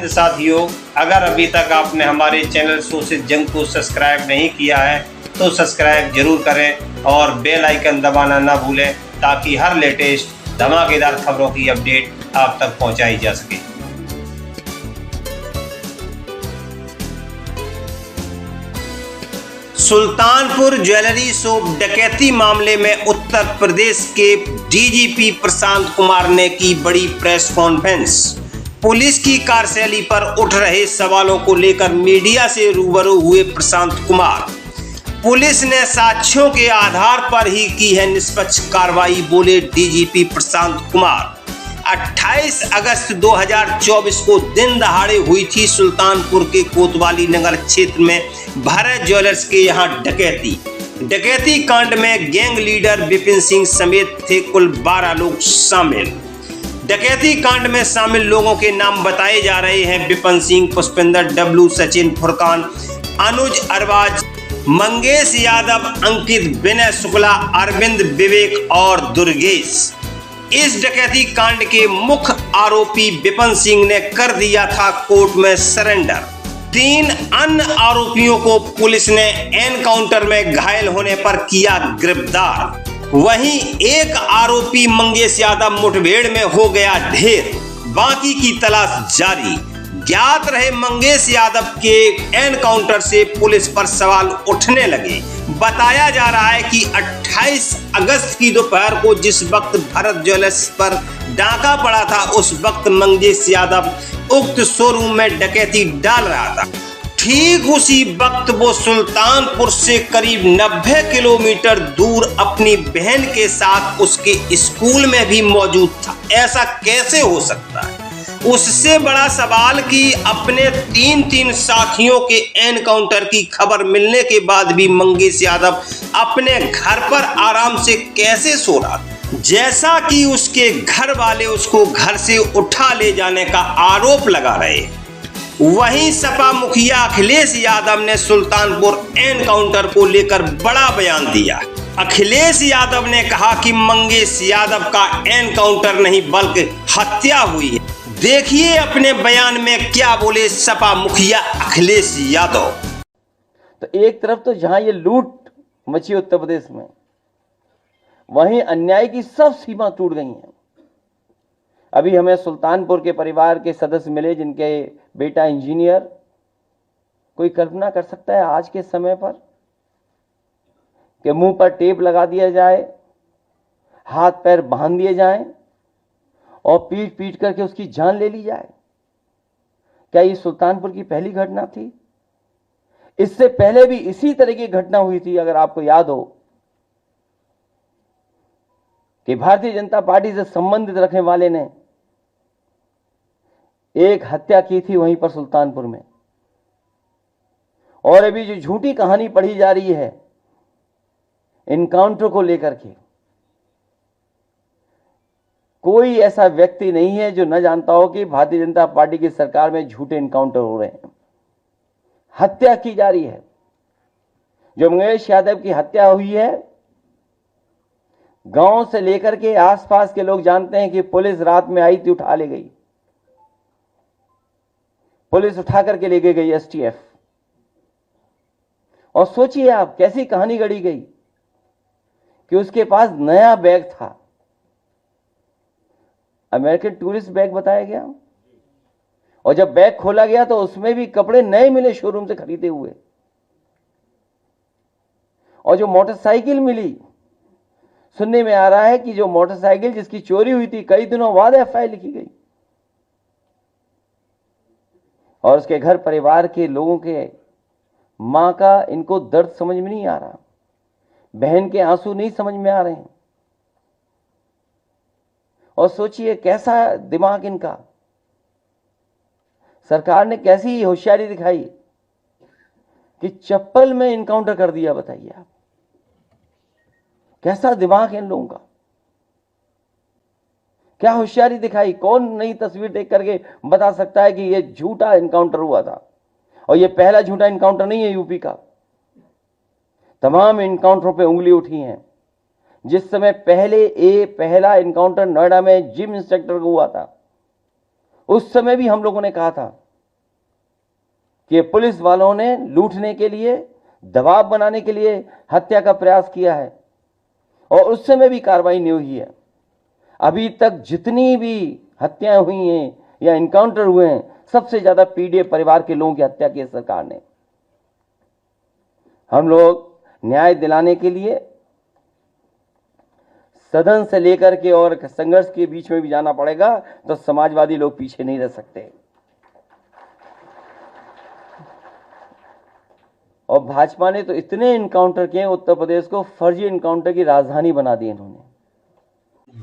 साथियों, अगर अभी तक आपने हमारे चैनल सोशल जंग को सब्सक्राइब नहीं किया है तो सब्सक्राइब जरूर करें और बेल आइकन दबाना ना भूलें ताकि हर लेटेस्ट धमाकेदार खबरों की अपडेट आप तक पहुंचाई जा सके। सुल्तानपुर ज्वेलरी शॉप डकैती मामले में उत्तर प्रदेश के डीजीपी प्रशांत कुमार ने की बड़ी प्रेस कॉन्फ्रेंस। पुलिस की कार्यशैली पर उठ रहे सवालों को लेकर मीडिया से रूबरू हुए प्रशांत कुमार। पुलिस ने साक्ष्यों के आधार पर ही की है निष्पक्ष कार्रवाई, बोले डीजीपी प्रशांत कुमार। 28 अगस्त 2024 को दिन दहाड़े हुई थी सुल्तानपुर के कोतवाली नगर क्षेत्र में भारत ज्वेलर्स के यहां डकैती कांड में गैंग लीडर विपिन सिंह समेत थे कुल 12 लोग शामिल। डकैती कांड में शामिल लोगों के नाम बताए जा रहे हैं विपिन सिंह, पुष्पेंद्र, डब्लू, सचिन, फुरकान, अनुज अरबाज, मंगेश यादव, अंकित, विनय शुक्ला, अरविंद, विवेक और दुर्गेश। इस डकैती कांड के मुख्य आरोपी विपिन सिंह ने कर दिया था कोर्ट में सरेंडर। 3 अन्य आरोपियों को पुलिस ने एनकाउंटर में घायल होने पर किया गिरफ्तार। वहीं एक आरोपी मंगेश यादव मुठभेड़ में हो गया ढेर, बाकी की तलाश जारी। ज्ञात रहे मंगेश यादव के एनकाउंटर से पुलिस पर सवाल उठने लगे। बताया जा रहा है कि 28 अगस्त की दोपहर को जिस वक्त भारत ज्वेलर्स पर डाका पड़ा था उस वक्त मंगेश यादव उक्त शोरूम में डकैती डाल रहा था। ठीक उसी वक्त वो सुल्तानपुर से करीब 90 किलोमीटर दूर अपनी बहन के साथ उसके स्कूल में भी मौजूद था। ऐसा कैसे हो सकता है? उससे बड़ा सवाल कि अपने 3 साथियों के एनकाउंटर की खबर मिलने के बाद भी मंगेश यादव अपने घर पर आराम से कैसे सो रहा था, जैसा कि उसके घर वाले उसको घर से उठा ले जाने का आरोप लगा रहे। वहीं सपा मुखिया अखिलेश यादव ने सुल्तानपुर एनकाउंटर को लेकर बड़ा बयान दिया। अखिलेश यादव ने कहा कि मंगेश यादव का एनकाउंटर नहीं बल्कि हत्या हुई है। देखिए अपने बयान में क्या बोले सपा मुखिया अखिलेश यादव। तो एक तरफ तो जहां ये लूट मची उत्तर प्रदेश में, वहीं अन्याय की सब सीमा टूट गई हैं। अभी हमें सुल्तानपुर के परिवार के सदस्य मिले जिनके बेटा इंजीनियर। कोई कल्पना कर सकता है आज के समय पर कि मुंह पर टेप लगा दिया जाए, हाथ पैर बांध दिए जाएं और पीट पीट करके उसकी जान ले ली जाए? क्या ये सुल्तानपुर की पहली घटना थी? इससे पहले भी इसी तरह की घटना हुई थी। अगर आपको याद हो कि भारतीय जनता पार्टी से संबंधित रखने वाले ने एक हत्या की थी वहीं पर सुल्तानपुर में। और अभी जो झूठी कहानी पढ़ी जा रही है इनकाउंटर को लेकर के, कोई ऐसा व्यक्ति नहीं है जो न जानता हो कि भारतीय जनता पार्टी की सरकार में झूठे इनकाउंटर हो रहे हैं, हत्या की जा रही है। जो मंगेश यादव की हत्या हुई है, गांव से लेकर के आसपास के लोग जानते हैं कि पुलिस रात में आई थी, उठा ले गई। पुलिस उठा करके लेके गई एसटीएफ। और सोचिए आप कैसी कहानी गढ़ी गई कि उसके पास नया बैग था, अमेरिकन टूरिस्ट बैग बताया गया। और जब बैग खोला गया तो उसमें भी कपड़े नए मिले शोरूम से खरीदे हुए। और जो मोटरसाइकिल मिली, सुनने में आ रहा है कि जो मोटरसाइकिल जिसकी चोरी हुई थी कई दिनों बाद एफआईआर लिखी गई। और उसके घर परिवार के लोगों के मां का इनको दर्द समझ में नहीं आ रहा, बहन के आंसू नहीं समझ में आ रहे हैं। और सोचिए कैसा दिमाग इनका। सरकार ने कैसी होशियारी दिखाई कि चप्पल में इनकाउंटर कर दिया। बताइए आप कैसा दिमाग है इन लोगों का, क्या होशियारी दिखाई। कौन नई तस्वीर देख करके बता सकता है कि यह झूठा इनकाउंटर हुआ था? और यह पहला झूठा इनकाउंटर नहीं है यूपी का। तमाम इनकाउंटरों पे उंगली उठी है। जिस समय पहला इनकाउंटर नोएडा में जिम इंस्ट्रक्टर को हुआ था, उस समय भी हम लोगों ने कहा था कि पुलिस वालों ने लूटने के लिए, दबाव बनाने के लिए हत्या का प्रयास किया है और उस समय भी कार्रवाई नहीं हुई है। अभी तक जितनी भी हत्याएं हुई हैं या इनकाउंटर हुए हैं, सबसे ज्यादा पीड़ित परिवार के लोगों की हत्या की है सरकार ने। हम लोग न्याय दिलाने के लिए सदन से लेकर के और संघर्ष के बीच में भी जाना पड़ेगा, तो समाजवादी लोग पीछे नहीं रह सकते। और भाजपा ने तो इतने इनकाउंटर किए, उत्तर प्रदेश को फर्जी इनकाउंटर की राजधानी बना दी इन्होंने।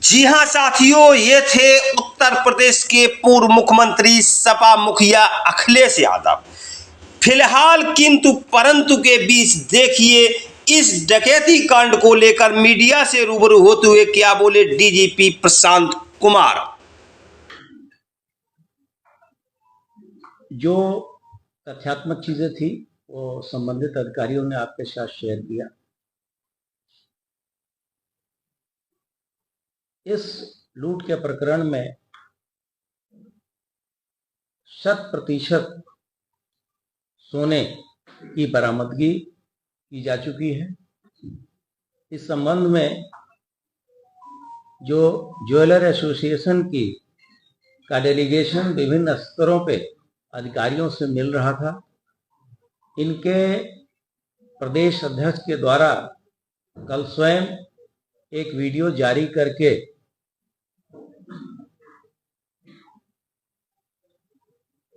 जी हां साथियों, ये थे उत्तर प्रदेश के पूर्व मुख्यमंत्री सपा मुखिया अखिलेश यादव। फिलहाल किंतु परंतु के बीच देखिए इस डकैती कांड को लेकर मीडिया से रूबरू होते हुए क्या बोले डीजीपी प्रशांत कुमार। जो तथ्यात्मक चीजें थी वो संबंधित अधिकारियों ने आपके साथ शेयर किया। इस लूट के प्रकरण में 100% सोने की बरामदगी की जा चुकी है। इस संबंध में जो ज्वेलर एसोसिएशन का डेलीगेशन विभिन्न स्तरों पे अधिकारियों से मिल रहा था, इनके प्रदेश अध्यक्ष के द्वारा कल स्वयं एक वीडियो जारी करके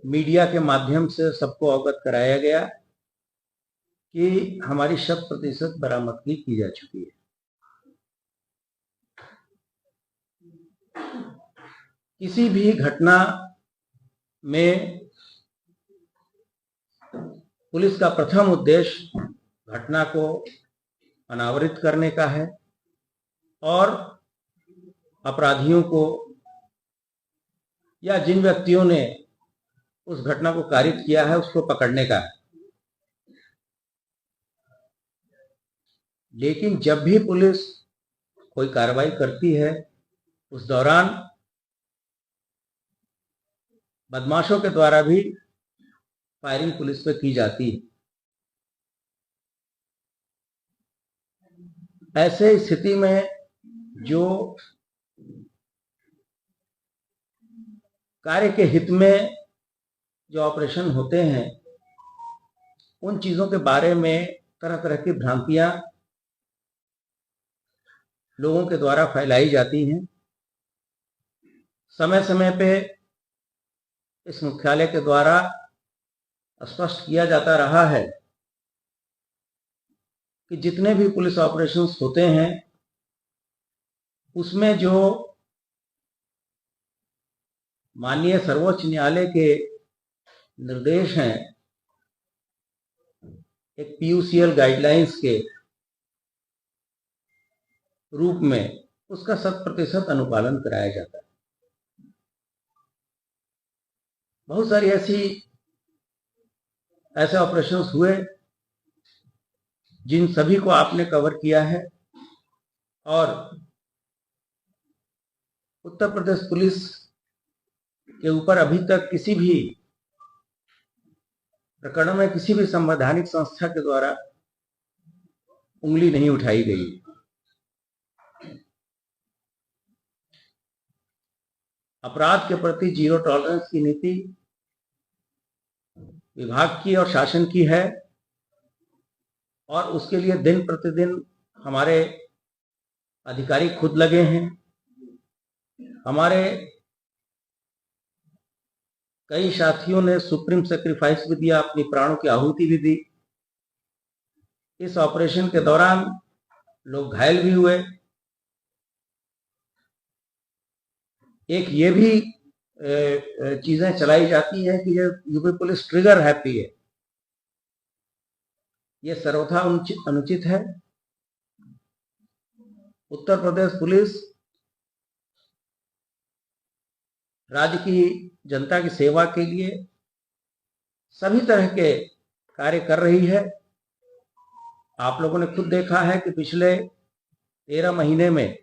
मीडिया के माध्यम से सबको अवगत कराया गया कि हमारी 100% बरामदगी की जा चुकी है। किसी भी घटना में पुलिस का प्रथम उद्देश्य घटना को अनावृत करने का है और अपराधियों को या जिन व्यक्तियों ने उस घटना को कारित किया है उसको पकड़ने का है। लेकिन जब भी पुलिस कोई कार्रवाई करती है उस दौरान बदमाशों के द्वारा भी फायरिंग पुलिस पे की जाती है। ऐसे स्थिति में जो कार्य के हित में जो ऑपरेशन होते हैं उन चीजों के बारे में तरह तरह की भ्रांतियां लोगों के द्वारा फैलाई जाती हैं। समय समय पे इस मुख्यालय के द्वारा स्पष्ट किया जाता रहा है कि जितने भी पुलिस ऑपरेशंस होते हैं उसमें जो माननीय सर्वोच्च न्यायालय के निर्देश हैं, एक पीयूसीएल गाइडलाइंस के रूप में उसका 100% अनुपालन कराया जाता है। बहुत सारी ऐसे ऑपरेशंस हुए जिन सभी को आपने कवर किया है और उत्तर प्रदेश पुलिस के ऊपर अभी तक किसी भी प्रकरण में किसी भी संवैधानिक संस्था के द्वारा उंगली नहीं उठाई गई। अपराध के प्रति जीरो टॉलरेंस की नीति विभाग की और शासन की है और उसके लिए दिन प्रतिदिन हमारे अधिकारी खुद लगे हैं। हमारे कई साथियों ने सुप्रीम सेक्रीफाइस भी दिया, अपनी प्राणों की आहुति भी दी। इस ऑपरेशन के दौरान लोग घायल भी हुए। एक ये भी चीजें चलाई जाती है कि ये यूपी पुलिस ट्रिगर हैप्पी है, ये सर्वथा अनुचित है। उत्तर प्रदेश पुलिस राज्य की जनता की सेवा के लिए सभी तरह के कार्य कर रही है। आप लोगों ने खुद देखा है कि पिछले 13 महीने में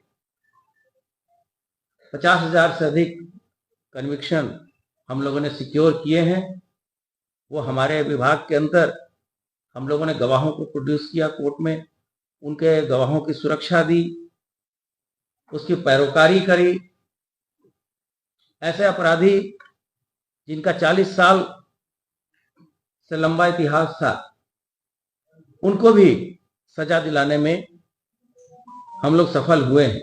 50,000 से अधिक कन्विक्शन हम लोगों ने सिक्योर किए हैं। वो हमारे विभाग के अंदर हम लोगों ने गवाहों को प्रोड्यूस किया कोर्ट में, उनके गवाहों की सुरक्षा दी, उसकी पैरोकारी करी। ऐसे अपराधी जिनका 40 साल से लंबा इतिहास था, उनको भी सजा दिलाने में हम लोग सफल हुए हैं।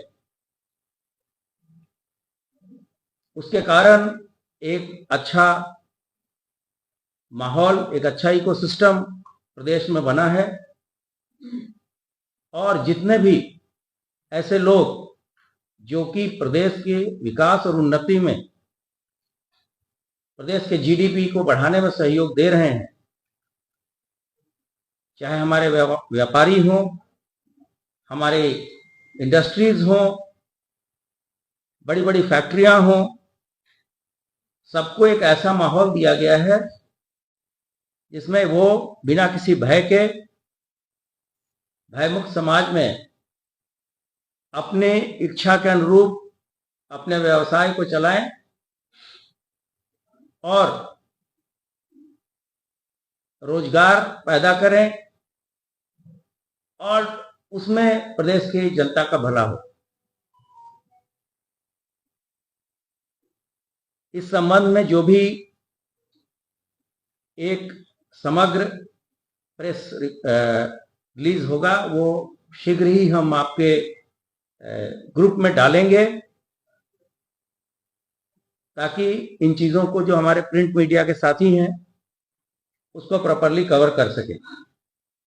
उसके कारण एक अच्छा माहौल, एक अच्छा इकोसिस्टम प्रदेश में बना है और जितने भी ऐसे लोग जो कि प्रदेश के विकास और उन्नति में, प्रदेश के जीडीपी को बढ़ाने में सहयोग दे रहे हैं, चाहे हमारे व्यापारी हों, हमारे इंडस्ट्रीज हों, बड़ी बड़ी फैक्ट्रियां हों, सबको एक ऐसा माहौल दिया गया है जिसमें वो बिना किसी भय के, भयमुक्त समाज में अपने इच्छा के अनुरूप अपने व्यवसाय को चलाएं और रोजगार पैदा करें और उसमें प्रदेश की जनता का भला हो। इस संबंध में जो भी एक समग्र प्रेस रिलीज होगा वो शीघ्र ही हम आपके ग्रुप में डालेंगे, ताकि इन चीजों को जो हमारे प्रिंट मीडिया के साथी हैं उसको प्रॉपरली कवर कर सके।